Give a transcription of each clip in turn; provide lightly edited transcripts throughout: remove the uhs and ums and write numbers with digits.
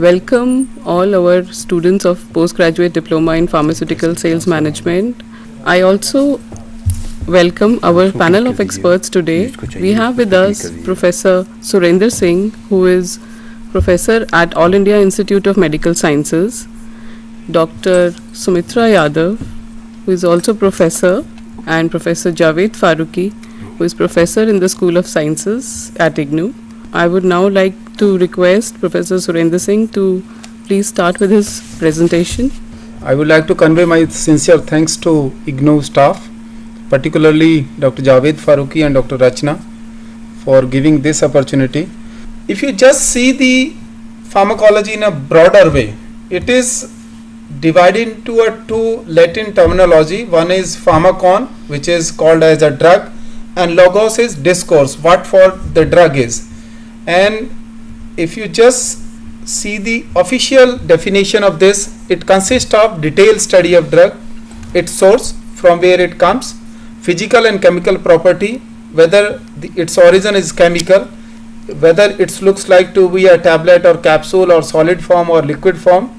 welcome all our students of postgraduate diploma in pharmaceutical sales management. I also welcome our panel of experts today. We have with us Professor Surendra Singh, who is professor at All India Institute of Medical Sciences, Dr. Sumitra Yadav, who is also professor, and Professor Javed Farooqui, who is professor in the School of Sciences at IGNOU. I would now like to request Professor Surendra Singh to please start with his presentation. I would like to convey my sincere thanks to IGNOU staff, particularly Dr. Javed Farooqui and Dr. Rachna, for giving this opportunity. If you just see the pharmacology in a broader way, it is divided into two Latin terminology. One is pharmakon, which is called as a drug, and logos is discourse, what for the drug is. And if you just see the official definition of this, it consists of detailed study of drug, its source, from where it comes, physical and chemical property, whether its origin is chemical, whether it looks like to be a tablet or capsule or solid form or liquid form,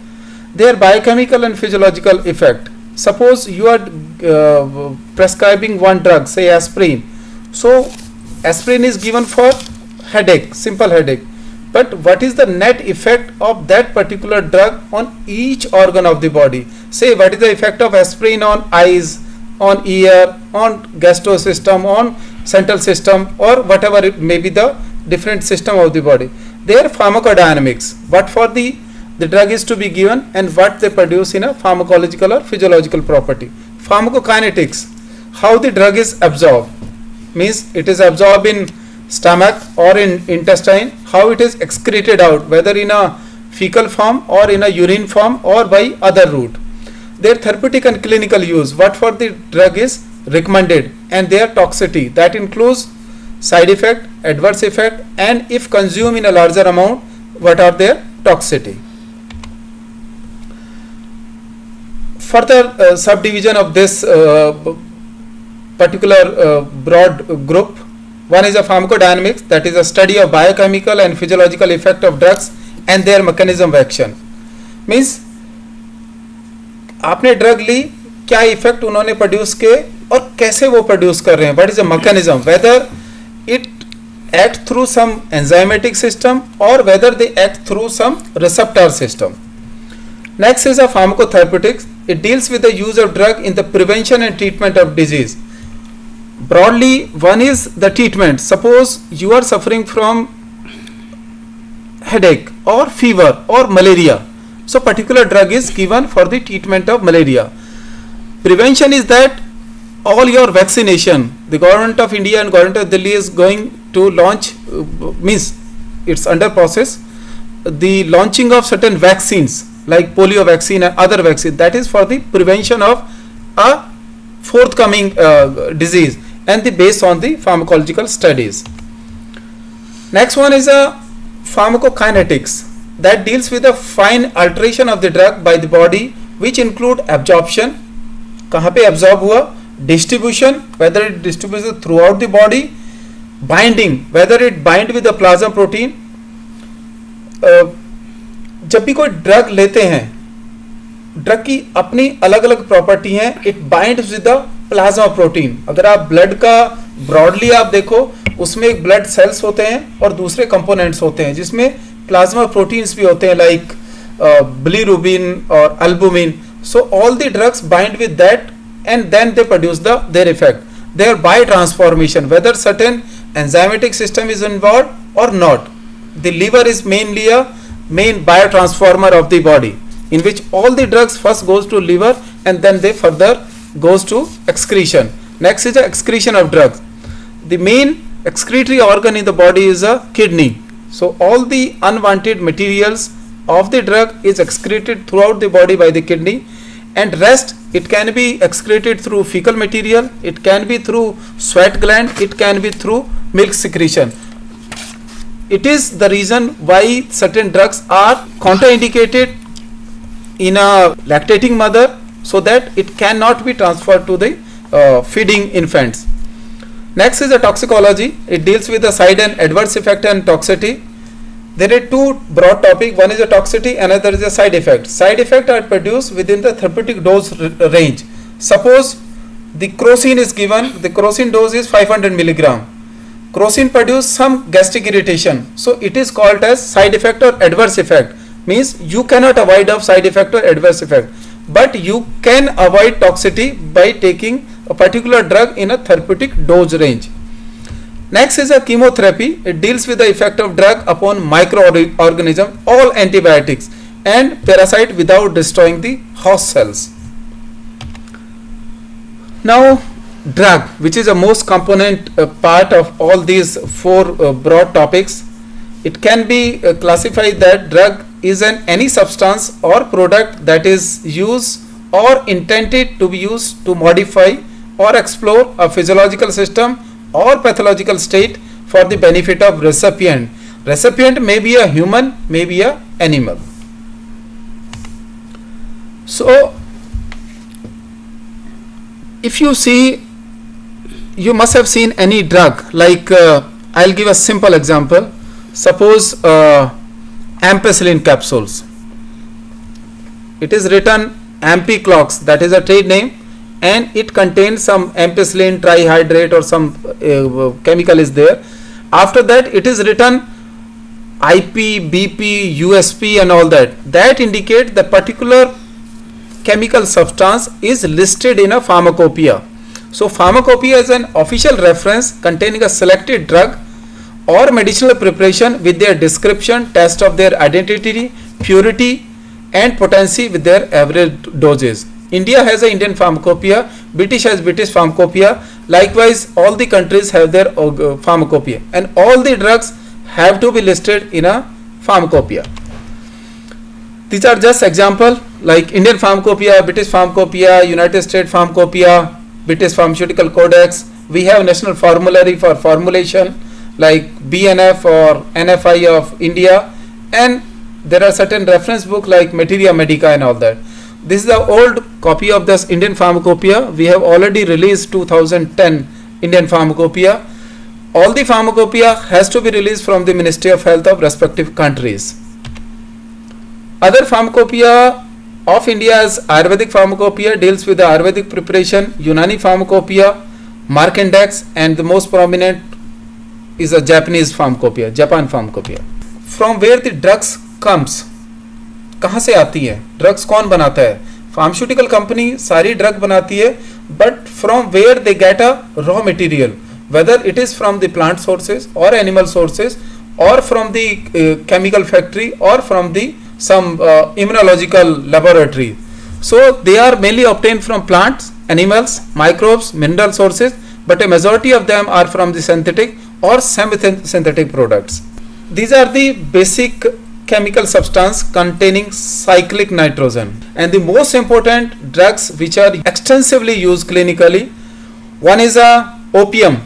their biochemical and physiological effect. Suppose you are prescribing one drug, say aspirin. So aspirin is given for headache, simple headache. But what is the net effect of that particular drug on each organ of the body? Say what is the effect of aspirin on eyes, on ear, on gastro system, on central system, or whatever it may be the different system of the body. Their pharmacodynamics, what for the drug is to be given and what they produce in a pharmacological or physiological property. Pharmacokinetics, how the drug is absorbed, means it is absorbed in stomach or in intestine, how it is excreted out, whether in a fecal form or in a urine form or by other route. Their therapeutic and clinical use, what for the drug is recommended, and their toxicity, that includes side effect, adverse effect, and if consumed in a larger amount, what are their toxicity. Further subdivision of this particular broad group, one is a pharmacodynamics, that is a study of biochemical and physiological effect of drugs and their mechanism of action. Means आपने drug ली, क्या effect उन्होंने produce किए और कैसे वो produce कर रहे हैं, what is the mechanism, whether it act through some enzymatic system or whether they act through some receptor system. Next is a pharmacotherapeutics. It deals with the use of drug in the prevention and treatment of disease. Broadly, one is the treatment. Suppose you are suffering from headache or fever or malaria. So particular drug is given for the treatment of malaria. Prevention is that all your vaccination, the government of India and government of Delhi is going to launch, means it's under process, the launching of certain vaccines like polio vaccine and other vaccines, that is for the prevention of a forthcoming disease and based on the pharmacological studies. Next one is a pharmacokinetics, that deals with the fine alteration of the drug by the body, which include absorption, कहाँ पे absorb हुआ, distribution, whether it distributes throughout the body, binding, whether it bind with the plasma protein. जब भी कोई drug लेते हैं, drug की अपनी अलग अलग प्रॉपर्टी हैं, it binds with the plasma protein. अगर आप ब्लड का ब्रॉडली आप देखो, उसमें एक ब्लड सेल्स होते हैं और दूसरे कंपोनेंट्स होते हैं जिसमें प्लाज्मा प्रोटीन्स भी होते हैं, लाइक बिलीरुबिन और albumin. So all the drugs bind with that and then they produce their effect. Their biotransformation, whether certain enzymatic system is involved or not. The liver is mainly a main biotransformer of the body, in which all the drugs first goes to liver and then they further goes to excretion. Next is the excretion of drugs. The main excretory organ in the body is a kidney. So all the unwanted materials of the drug is excreted throughout the body by the kidney, and rest it can be excreted through fecal material, it can be through sweat gland, it can be through milk secretion. It is the reason why certain drugs are contraindicated in a lactating mother, so that it cannot be transferred to the feeding infants. Next is the toxicology. It deals with the side and adverse effect and toxicity. There are two broad topics. One is a toxicity, another is a side effect. Side effect are produced within the therapeutic dose range. Suppose the crocin is given, the crocin dose is 500 milligram. Crocin produces some gastric irritation. So it is called as side effect or adverse effect. Means you cannot avoid of side effect or adverse effect. But you can avoid toxicity by taking a particular drug in a therapeutic dose range. Next is a chemotherapy. It deals with the effect of drug upon microorganisms, all antibiotics and parasite without destroying the host cells. Now drug, which is the most component part of all these four broad topics, it can be classified that drug is any substance or product that is used or intended to be used to modify or explore a physiological system or pathological state for the benefit of recipient. Recipient may be a human, may be a animal. So if you see, you must have seen any drug, like I'll give a simple example. Suppose ampicillin capsules. It is written Ampiclox, that is a trade name, and it contains some ampicillin trihydrate or some chemical is there. After that it is written IP, BP, USP and all that. That indicate the particular chemical substance is listed in a pharmacopoeia. So pharmacopoeia is an official reference containing a selected drug or medicinal preparation with their description, test of their identity, purity and potency with their average doses. India has an Indian pharmacopoeia, British has British pharmacopoeia, likewise all the countries have their pharmacopoeia, and all the drugs have to be listed in a pharmacopoeia. These are just example, like Indian pharmacopoeia, British pharmacopoeia, United States pharmacopoeia, British Pharmaceutical Codex. We have national formulary for formulation like BNF or NFI of India, and there are certain reference book like Materia Medica and all that. This is the old copy of this Indian pharmacopoeia. We have already released 2010 Indian pharmacopoeia. All the pharmacopoeia has to be released from the Ministry of Health of respective countries. Other pharmacopoeia of India is Ayurvedic pharmacopoeia, deals with the Ayurvedic preparation, Unani pharmacopoeia, Markandex, and the most prominent is a Japanese pharmacopoeia, Japan pharmacopoeia. From where the drugs comes, कहाँ से आती है, drugs कौन बनाता है? Pharmaceutical company सारी drug बनाती है, but from where they get a raw material, whether it is from the plant sources और एनिमल सोर्सेज और फ्रॉम द केमिकल फैक्ट्री और from the some immunological laboratory. So they are mainly obtained from plants, animals, microbes, mineral sources, but a majority of them are from the synthetic or semi-synthetic products. These are the basic chemical substance containing cyclic nitrogen, and the most important drugs which are extensively used clinically. One is a opium.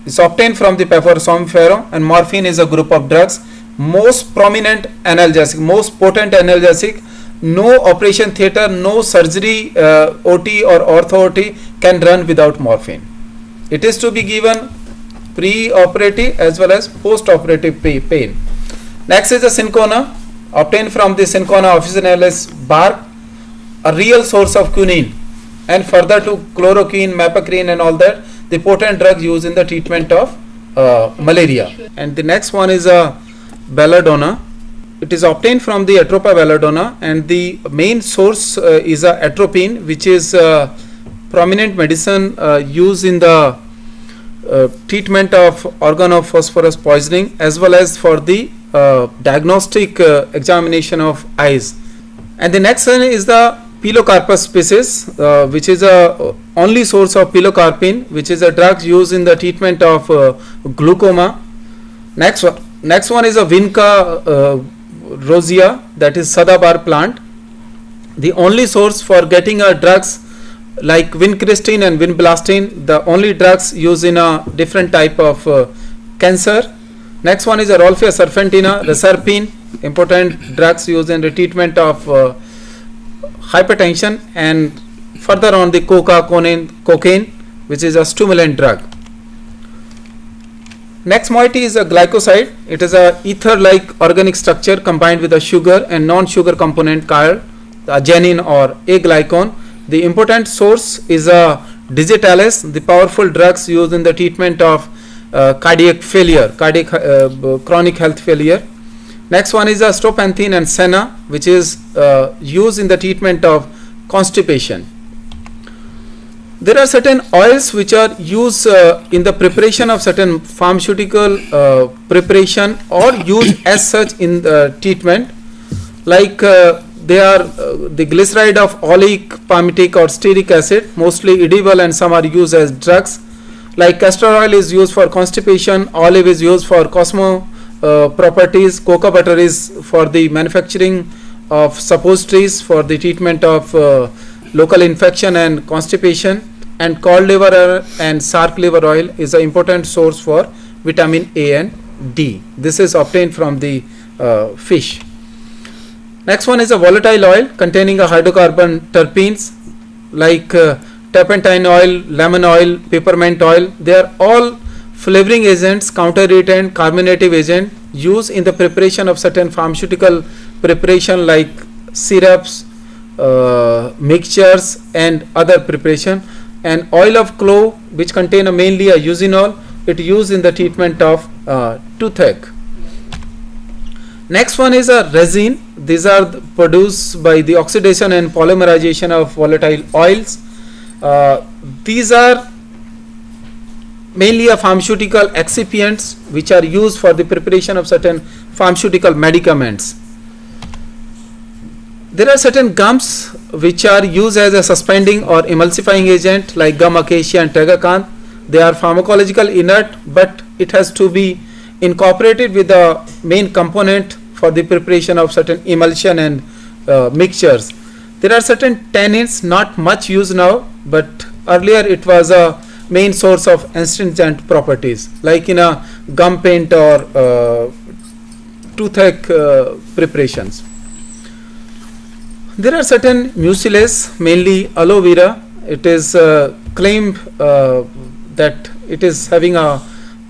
It's obtained from the Papaver somniferum, and morphine is a group of drugs. Most prominent analgesic, most potent analgesic. No operation theatre, no surgery, OT or ortho OT can run without morphine. It is to be given pre-operative as well as post-operative pain. Next is the cinchona, obtained from the Cinchona officinalis bark, a real source of quinine, and further to chloroquine, mepacrine and all that, the potent drug used in the treatment of malaria. And the next one is a belladonna. It is obtained from the Atropa belladonna, and the main source is a atropine, which is prominent medicine used in the treatment of organophosphorus poisoning as well as for the diagnostic examination of eyes. And the next one is the Pilocarpus species, which is a only source of pilocarpine, which is a drug used in the treatment of glaucoma. Next one is a Vinca rosea, that is Sadabar plant. The only source for getting drugs like vincristine and vinblastine, the only drugs used in a different type of cancer. Next one is a Rolfia serpentina, reserpine, important drugs used in the treatment of hypertension, and further on the cocaine, which is a stimulant drug. Next moiety is a glycoside. It is a ether-like organic structure combined with a sugar and non-sugar component called adenine or A-glycon. The important source is a digitalis, the powerful drugs used in the treatment of cardiac failure, chronic health failure. Next one is a stropanthine and senna, which is used in the treatment of constipation. There are certain oils which are used in the preparation of certain pharmaceutical preparation or used as such in the treatment, like they are the glyceride of oleic, palmitic or stearic acid, mostly edible, and some are used as drugs. Like castor oil is used for constipation, olive is used for cosmo properties, cocoa butter is for the manufacturing of suppositories for the treatment of local infection and constipation, and cod liver and shark liver oil is an important source for vitamin A and D. This is obtained from the fish. Next one is a volatile oil containing a hydrocarbon terpenes like turpentine oil, lemon oil, peppermint oil. They are all flavoring agents, counter irritant, carbonative agent used in the preparation of certain pharmaceutical preparation like syrups, mixtures and other preparation. And oil of clove, which contain mainly a eugenol, it used in the treatment of toothache. Next one is a resin. These are produced by the oxidation and polymerization of volatile oils. These are mainly a pharmaceutical excipients which are used for the preparation of certain pharmaceutical medicaments. There are certain gums which are used as a suspending or emulsifying agent like gum acacia and tragacanth. They are pharmacological inert, but it has to be incorporated with the main component for the preparation of certain emulsion and mixtures. There are certain tannins, not much used now, but earlier it was a main source of astringent properties, like in a gum paint or toothache preparations. There are certain mucilae, mainly aloe vera. It is claimed that it is having a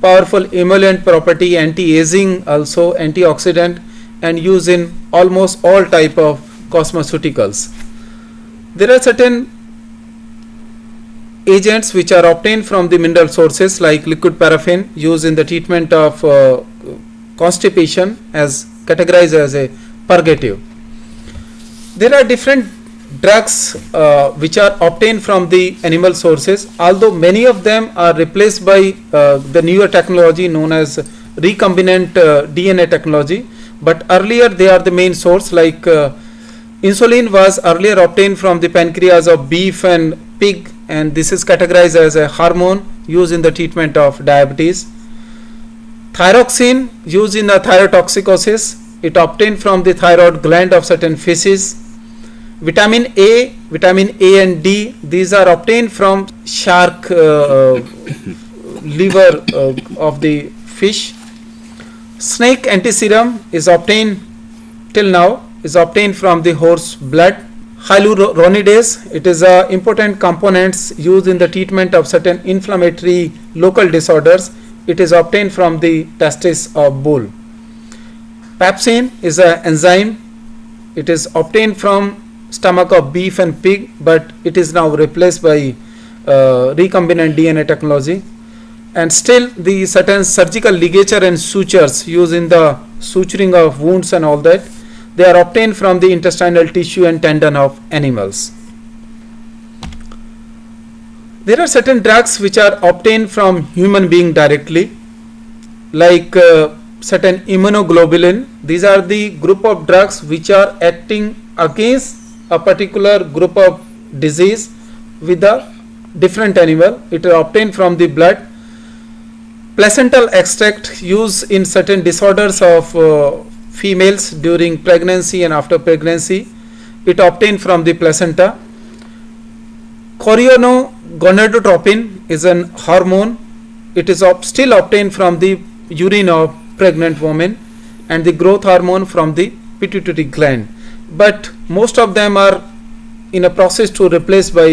powerful emollient property, anti-aging, also antioxidant, and used in almost all type of cosmeceuticals. There are certain agents which are obtained from the mineral sources like liquid paraffin, used in the treatment of constipation, as categorized as a purgative. There are different drugs which are obtained from the animal sources, although many of them are replaced by the newer technology known as recombinant DNA technology, but earlier they are the main source. Like insulin was earlier obtained from the pancreas of beef and pig, and this is categorized as a hormone used in the treatment of diabetes. Thyroxine, used in the thyrotoxicosis, it obtained from the thyroid gland of certain fishes. Vitamin A and D, these are obtained from shark liver of the fish. Snake antiserum is obtained till now, is obtained from the horse blood. Hyaluronidase, it is a important components used in the treatment of certain inflammatory local disorders. It is obtained from the testis of bull. Pepsin is an enzyme. It is obtained from stomach of beef and pig, but it is now replaced by recombinant DNA technology. And still the certain surgical ligature and sutures used in the suturing of wounds and all that, they are obtained from the intestinal tissue and tendon of animals. There are certain drugs which are obtained from human being directly, like certain immunoglobulin. These are the group of drugs which are acting against a particular group of disease with a different animal. It is obtained from the blood. Placental extract used in certain disorders of females during pregnancy and after pregnancy. It obtained from the placenta. Choriogonadotropin is an hormone. It is still obtained from the urine of pregnant women, and the growth hormone from the pituitary gland. But most of them are in a process to replace by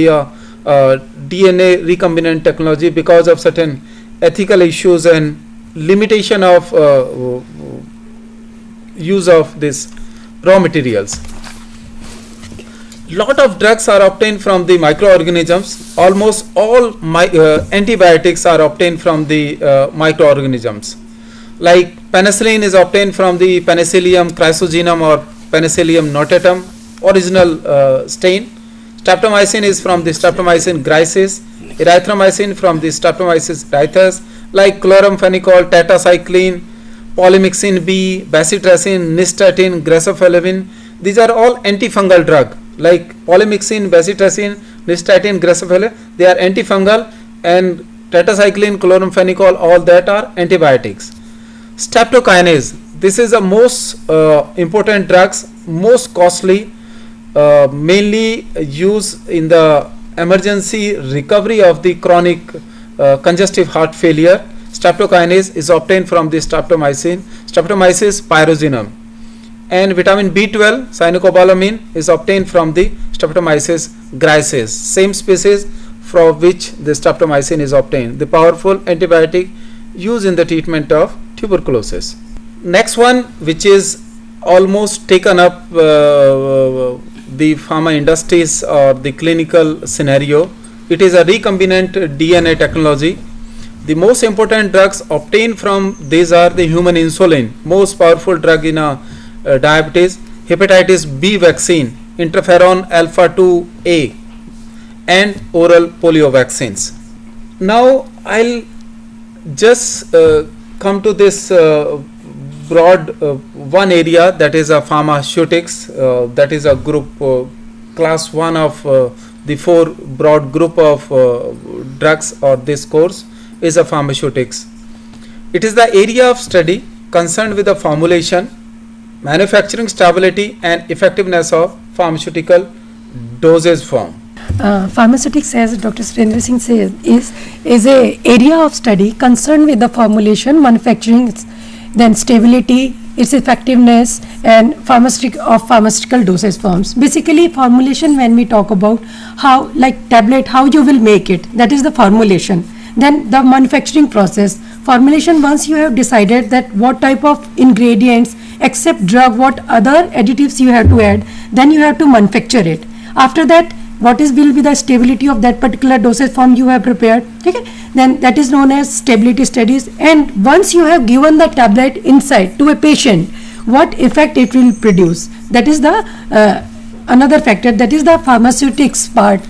DNA recombinant technology because of certain ethical issues and limitation of use of this raw materials. Lot of drugs are obtained from the microorganisms. Almost all antibiotics are obtained from the microorganisms. Like penicillin is obtained from the Penicillium chrysogenum or Penicillium notatum, original strain. Streptomycin is from the Streptomycin griseus. Erythromycin from the Streptomyces erythus. Like chloramphenicol, tetracycline, polymyxin B, bacitracin, nystatin, grasophilin. These are all antifungal drugs. Like polymyxin, bacitracin, nystatin, grasophilin, they are antifungal, and tetracycline, chloramphenicol, all that are antibiotics. Streptokinase, this is the most important drugs, most costly, mainly used in the emergency recovery of the chronic congestive heart failure. Streptokinase is obtained from the streptomycin, Streptomyces pyrogenum. And vitamin B12, cyanocobalamin, is obtained from the Streptomyces griseus, same species from which the streptomycin is obtained, the powerful antibiotic used in the treatment of tuberculosis. Next one, which is almost taken up the pharma industries or the clinical scenario, it is a recombinant DNA technology. The most important drugs obtained from these are the human insulin, most powerful drug in diabetes, hepatitis B vaccine, interferon alpha 2A, and oral polio vaccines. Now I'll just come to this broad one area, that is a pharmaceutics, that is a group class 1 of the 4 broad group of drugs, or this course is a pharmaceutics. It is the area of study concerned with the formulation, manufacturing stability and effectiveness of pharmaceutical dosage form. Pharmaceutics, as Dr. Surendra Singh says, is a area of study concerned with the formulation, manufacturing, then stability, its effectiveness, and pharmaceutical dosage forms. Basically, formulation, when we talk about how, like tablet, how you will make it, that is the formulation. Then the manufacturing process, formulation, once you have decided that what type of ingredients, except drug, what other additives you have to add, then you have to manufacture it. After that, what will be the stability of that particular dosage form you have prepared, okay? Then that is known as stability studies. And once you have given the tablet inside to a patient, what effect it will produce, that is the another factor, that is the pharmaceutics part,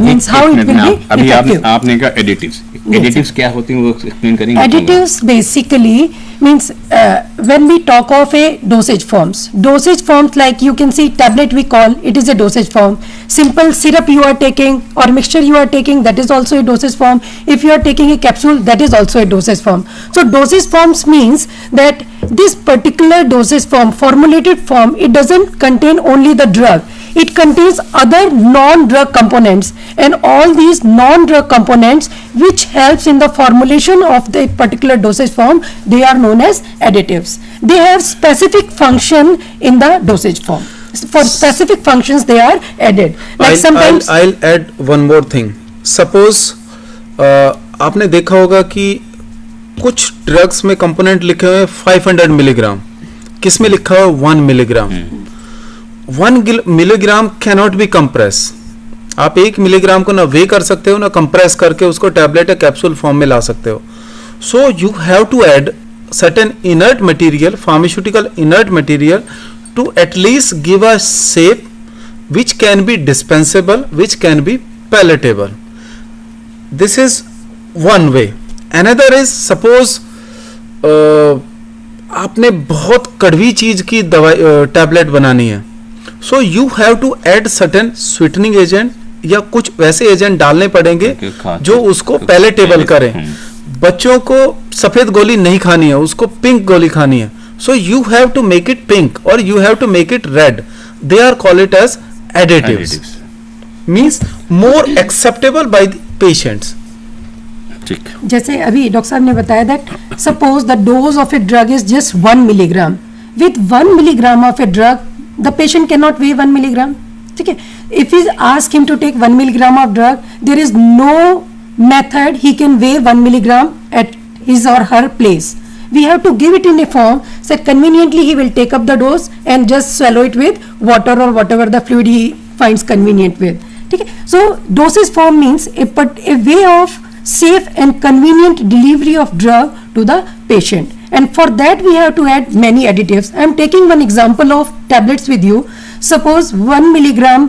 means how it will be effective. आपने कहा additives. Additives क्या होती हैं वो explain करेंगे? Additives basically means when we talk of a dosage forms like you can see tablet, we call it is a dosage form. Simple syrup you are taking or mixture you are taking, that is also a dosage form. If you are taking a capsule, that is also a dosage form. So dosage forms means that this particular dosage form, formulated form, it doesn't contain only the drug. It contains other non-drug components, and all these non-drug components which helps in the formulation of the particular dosage form, they are known as additives. They have specific function in the dosage form. For specific functions they are added. Like sometimes I'll add one more thing. Suppose आपने देखा होगा कि कुछ drugs में component लिखे हुए 500 milligram, किस में लिखा हुआ 1 milligram. 1 milligram cannot be compress. आप 1 मिलीग्राम को ना वे कर सकते हो ना कंप्रेस करके उसको टैबलेट या कैप्सूल फॉर्म में ला सकते हो. So you have to add certain inert material, pharmaceutical inert material, to at least give a shape which can be dispensable, which can be palatable. This is one way. Another is suppose आपने बहुत कड़वी चीज की दवाई tablet बनानी है, so you have to add certain sweetening agent या कुछ वैसे एजेंट डालने पड़ेंगे जो उसको palatable करें. बच्चों को सफेद गोली नहीं खानी है, उसको पिंक गोली खानी है. So you have to make it pink or you have to make it red. They are call it as additives. Means more acceptable by the patients. जैसे अभी डॉक्टर साहब ने बताया that suppose the dose of a drug is just 1 milligram. With 1 milligram of a drug, the patient cannot weigh 1 milligram. ठीक है. If we ask him to take 1 milligram of drug, there is no method he can weigh 1 milligram at his or her place. We have to give it in a form so conveniently he will take up the dose and just swallow it with water or whatever the fluid he finds convenient with. Okay? So dosage form means a way of safe and convenient delivery of drug to the patient, and for that we have to add many additives. I am taking one example of tablets with you. Suppose 1 milligram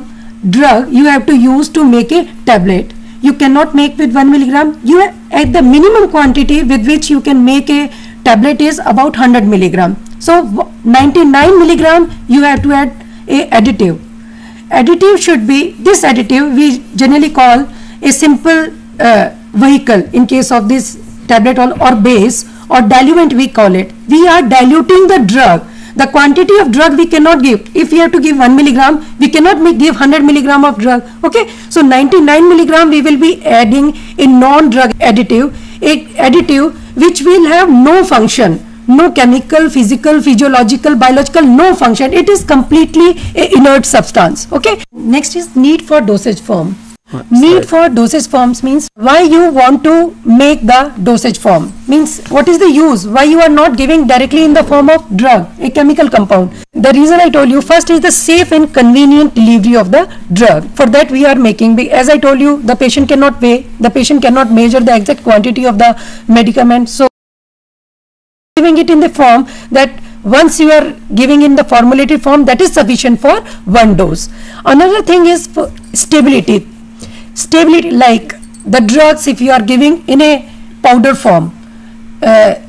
drug you have to use to make a tablet. You cannot make with 1 milligram. You at the minimum quantity with which you can make a tablet is about 100 milligram. So 99 milligram you have to add a additive. Additive should be, this additive we generally call a simple vehicle in case of this tablet or base, or diluent we call it. We are diluting the drug. The quantity of drug we cannot give. If we have to give 1 milligram, we cannot give 100 milligram of drug. Okay, so 99 milligram we will be adding a non-drug additive, a additive which will have no function, no chemical, physical, physiological, biological, no function. It is completely a inert substance. Okay. Next is need for dosage form. Need for dosage forms means why you want to make the dosage form, means what is the use, why you are not giving directly in the form of drug, a chemical compound. The reason I told you first is the safe and convenient delivery of the drug. For that we are making, as I told you, the patient cannot weigh, the patient cannot measure the exact quantity of the medicament, so giving it in the form that once you are giving in the formulated form, that is sufficient for one dose. Another thing is for stability. Stability, like the drugs, if you are giving in a powder form,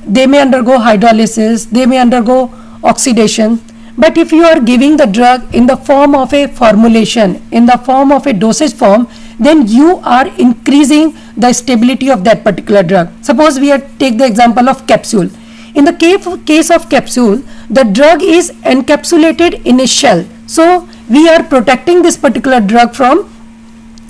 they may undergo hydrolysis, they may undergo oxidation, but if you are giving the drug in the form of a formulation, in the form of a dosage form, then you are increasing the stability of that particular drug. Suppose we take the example of capsule. In the case of capsule, the drug is encapsulated in a shell, so we are protecting this particular drug from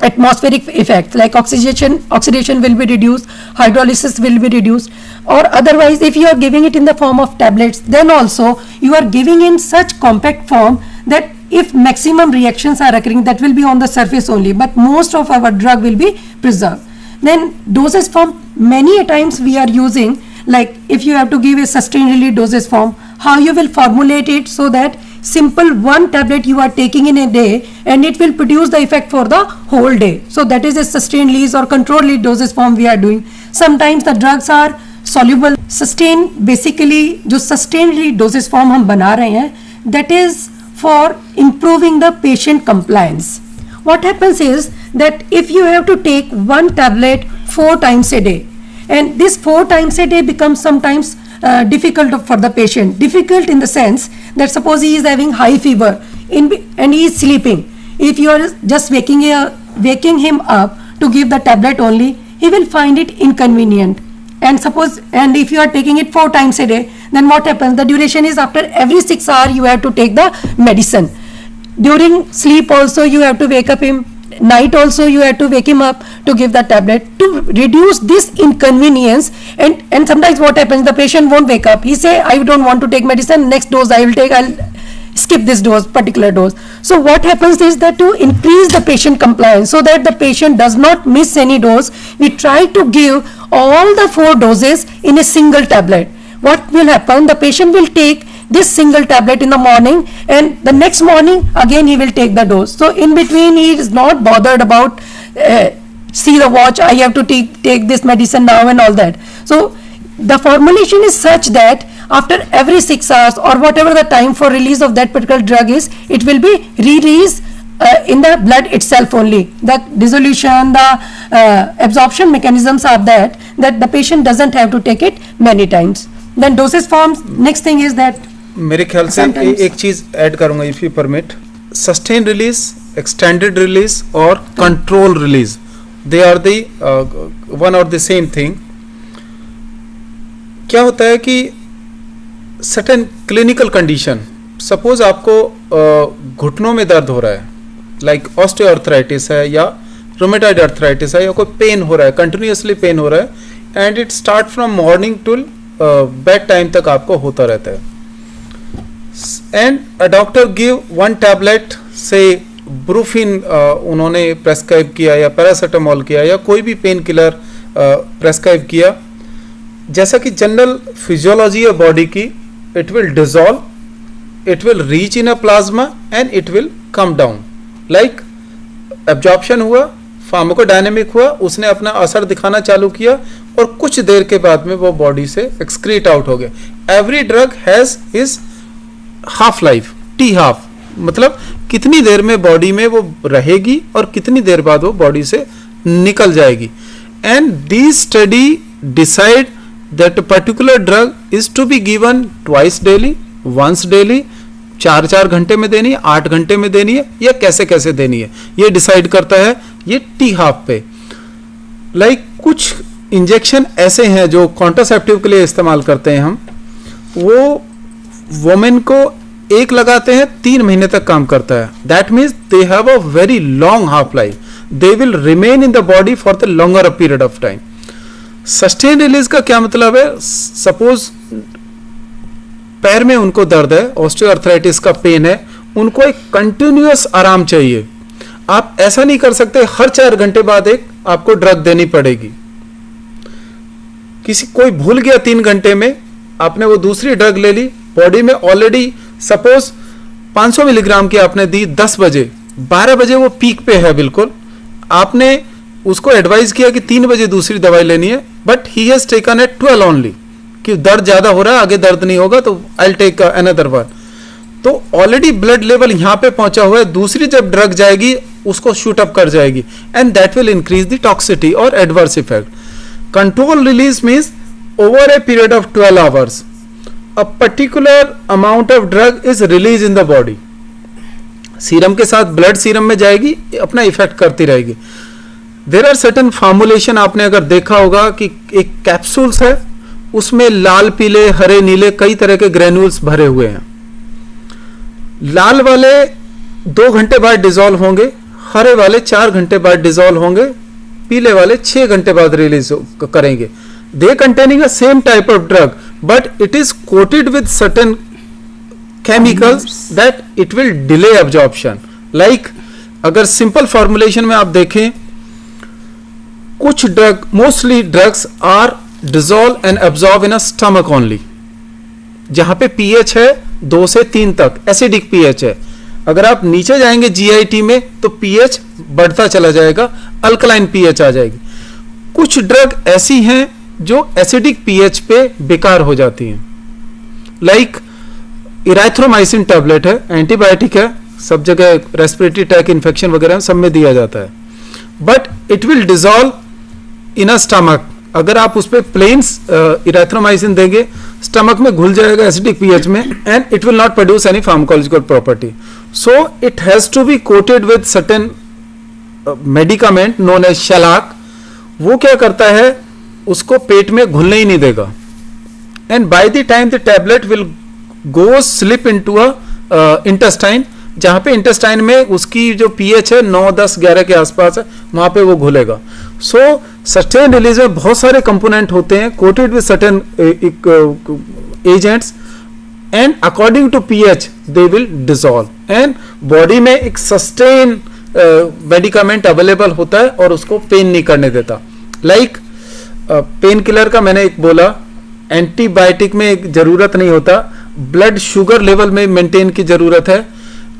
atmospheric effects like oxidation will be reduced, hydrolysis will be reduced, or otherwise if you are giving it in the form of tablets, then also you are giving in such compact form that if maximum reactions are occurring, that will be on the surface only, but most of our drug will be preserved. Then dosage form, many a times we are using, like if you have to give a sustained release dosage form, how you will formulate it so that simple one tablet you are taking in a day and it will produce the effect for the whole day. So that is a sustained release or controlled release dosage form we are doing. Sometimes the drugs are soluble. Sustained, basically जो sustained release dosage form हम बना रहे हैं, that is for improving the patient compliance. What happens is that if you have to take one tablet 4 times a day, and this 4 times a day becomes sometimes difficult for the patient. Difficult in the sense that suppose he is having high fever and he is sleeping. If you are just waking him up to give the tablet only, he will find it inconvenient. And if you are taking it 4 times a day, then what happens? The duration is after every 6 hours you have to take the medicine. During sleep also you have to wake up him. Night also you have to wake him up to give the tablet to reduce this inconvenience. And sometimes what happens, the patient won't wake up. He say, I don't want to take medicine, next dose I will take, I'll skip this dose, particular dose. So what happens is that to increase the patient compliance so that the patient does not miss any dose, we try to give all the 4 doses in a single tablet. What will happen? The patient will take this single tablet in the morning and the next morning again he will take the dose. So in between he is not bothered about see the watch, I have to take this medicine now and all that. So the formulation is such that after every 6 hours or whatever the time for release of that particular drug is, it will be released in the blood itself only. The dissolution, the absorption mechanisms are that the patient doesn't have to take it many times. Then dosage forms, next thing is that मेरे ख्याल से एक चीज add करूंगा, if you permit, sustain release, extended release और control release, they are the one और the same thing. क्या होता है कि सर्टेन क्लिनिकल कंडीशन, सपोज आपको घुटनों में दर्द हो रहा है, लाइक ऑस्टियोआर्थराइटिस है या रोमेटॉइड आर्थराइटिस है या कोई पेन हो रहा है, कंटिन्यूसली पेन हो रहा है and it start from morning to bed time तक आपको होता रहता है. And a doctor give one tablet, say Brufen उन्होंने प्रेस्क्राइब किया या पैरासीटामोल किया या कोई भी पेन किलर प्रेस्क्राइब किया, जैसा कि जनरल फिजियोलॉजी है बॉडी की, it will dissolve, it will reach in a plasma and it will come down. Like absorption हुआ, फार्माकोडायनेमिक हुआ, उसने अपना असर दिखाना चालू किया और कुछ देर के बाद में वो बॉडी से एक्सक्रीट आउट हो गया. Every drug has his half life, T half, मतलब कितनी देर में बॉडी में वो रहेगी और कितनी देर बाद वो बॉडी से निकल जाएगी. And this study decide that a particular drug is to be given twice daily, once daily, 4-4 घंटे में देनी है, 8 घंटे में देनी है, या कैसे कैसे देनी है, ये डिसाइड करता है ये टी हाफ पे. लाइक कुछ इंजेक्शन ऐसे हैं जो कॉन्ट्रासेप्टिव के लिए इस्तेमाल करते हैं हम, वो वुमेन को एक लगाते हैं 3 महीने तक काम करता है. That means they have a very long half life, they will remain in the body for the longer a period of time. Sustain release का क्या मतलब है? सपोज पैर में उनको दर्द है, ऑस्टियोआर्थराइटिस का पेन है, उनको एक कंटिन्यूअस आराम चाहिए. आप ऐसा नहीं कर सकते हर 4 घंटे बाद एक आपको ड्रग देनी पड़ेगी. कोई भूल गया 3 घंटे में, आपने वो दूसरी ड्रग ले ली, बॉडी में ऑलरेडी सपोज 500 मिलीग्राम की आपने दी 10 बजे, 12 बजे वो पीक पे है बिल्कुल, आपने उसको एडवाइज किया कि 3 बजे दूसरी दवाई लेनी है, but he has taken at 12 only, कि दर्द ज्यादा हो रहा है, आगे दर्द नहीं होगा तो I will take another one. तो ऑलरेडी ब्लड लेवल यहां पे पहुंचा हुआ है, दूसरी जब ड्रग जाएगी उसको शूट अप कर जाएगी, and that will increase the toxicity और adverse effect. Control release means over a period of 12 hours a particular amount of drug is released in the body. Serum के साथ ब्लड सीरम में जाएगी, अपना effect करती रहेगी. देयर आर सर्टेन फॉर्मुलेशन, आपने अगर देखा होगा कि एक कैप्सूल्स है, उसमें लाल, पीले, हरे, नीले कई तरह के ग्रेन्यूल्स भरे हुए हैं. लाल वाले 2 घंटे बाद डिसॉल्व होंगे, हरे वाले 4 घंटे बाद डिसॉल्व होंगे, पीले वाले 6 घंटे बाद रिलीज करेंगे. They containing a same type of drug, but it is coated with certain chemicals that it will delay absorption. Like अगर simple formulation में आप देखें, कुछ drug, mostly drugs are dissolve and absorb in a stomach only. जहां पे pH है 2 से 3 तक, acidic pH है. अगर आप नीचे जाएंगे GIT में तो pH बढ़ता चला जाएगा, alkaline pH आ जाएगी. कुछ ड्रग ऐसी हैं जो एसिडिक पीएच पे बेकार हो जाती हैं. लाइक इराथ्रोमाइसिन टैबलेट है, एंटीबायोटिक है, सब जगह रेस्पिरेटरी ट्रैक इन्फेक्शन वगैरह सब में दिया जाता है, but it will dissolve in a stomach. अगर आप उस पर प्लेन इराथ्रोमाइसिन देंगे, स्टमक में घुल जाएगा एसिडिक पीएच में, and it will not produce any pharmacological property. So it has to be coated with certain medicament known as shellac. वो क्या करता है, उसको पेट में घुलने ही नहीं देगा, and by the time the tablet will go slip into a intestine, जहां पे इंटेस्टाइन में उसकी जो पीएच है 9, 10, 11 के आसपास है, वहां पे वो घुलेगा. सो सस्टेन रिलीज में बहुत सारे कंपोनेंट होते हैं coated with certain agents, and according to pH they will dissolve, and body में एक सस्टेन मेडिकामेंट अवेलेबल होता है और उसको पेन नहीं करने देता. लाइक पेन किलर का मैंने एक बोला, एंटीबायोटिक में एक जरूरत नहीं होता, ब्लड शुगर लेवल में मेंटेन की जरूरत है.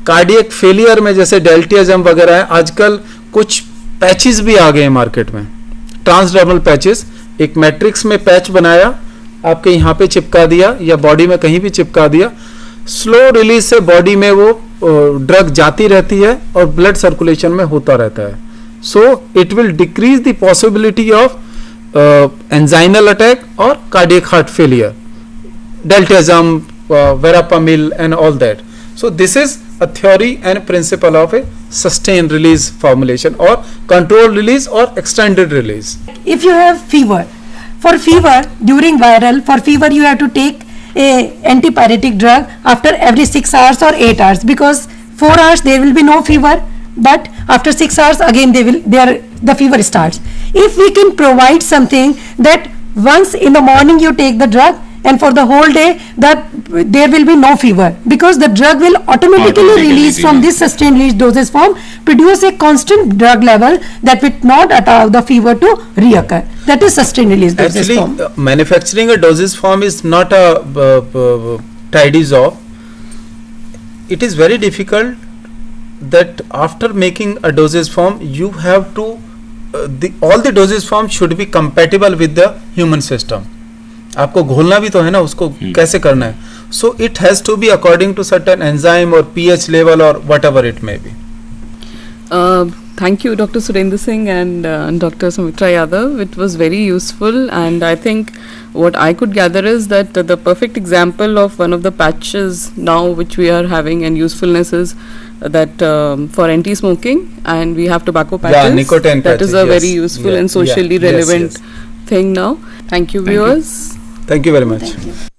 कार्डियक फेलियर में जैसे डेल्टियाजम वगैरह है, आजकल कुछ पैचेस भी आ गए हैं मार्केट में, ट्रांसडर्मल पैचेस. एक मैट्रिक्स में पैच बनाया, आपके यहाँ पे चिपका दिया या बॉडी में कहीं भी चिपका दिया, स्लो रिलीज से बॉडी में वो ड्रग जाती रहती है और ब्लड सर्कुलेशन में होता रहता है. So it will decrease the possibility of anginal attack और cardiac heart failure, deltiazem, verapamil and all that. So this is a theory and principle of a sustained release formulation or controlled release or extended release. If you have fever, for fever during viral, for fever you have to take a antipyretic drug after every 6 hours or 8 hours, because 4 hours there will be no fever, but after 6 hours again the fever starts. If we can provide something that once in the morning you take the drug and for the whole day that there will be no fever, because the drug will automatically release from this sustained release dosage form, produce a constant drug level that will not allow the fever to reoccur. That is sustained release dosage form. Actually, manufacturing a dosage form is not a tidy job. It is very difficult that after making a dosage form, you have to all the dosage forms should be compatible with the human system. आपको घोलना भी तो है ना, उसको कैसे करना है. So it has to be according to certain enzyme or pH level or whatever it may be. Thank you, Dr. Surendra Singh and Dr. Sumitra Yadav. It was very useful, and I think what I could gather is that the perfect example of one of the patches now which we are having and usefulness is that for anti-smoking, and we have tobacco patches. Yeah, nicotine that patches, is a yes. very useful Yeah, and socially yeah, yes, relevant yes. thing now. Thank you, viewers. Thank you very much. Thank you.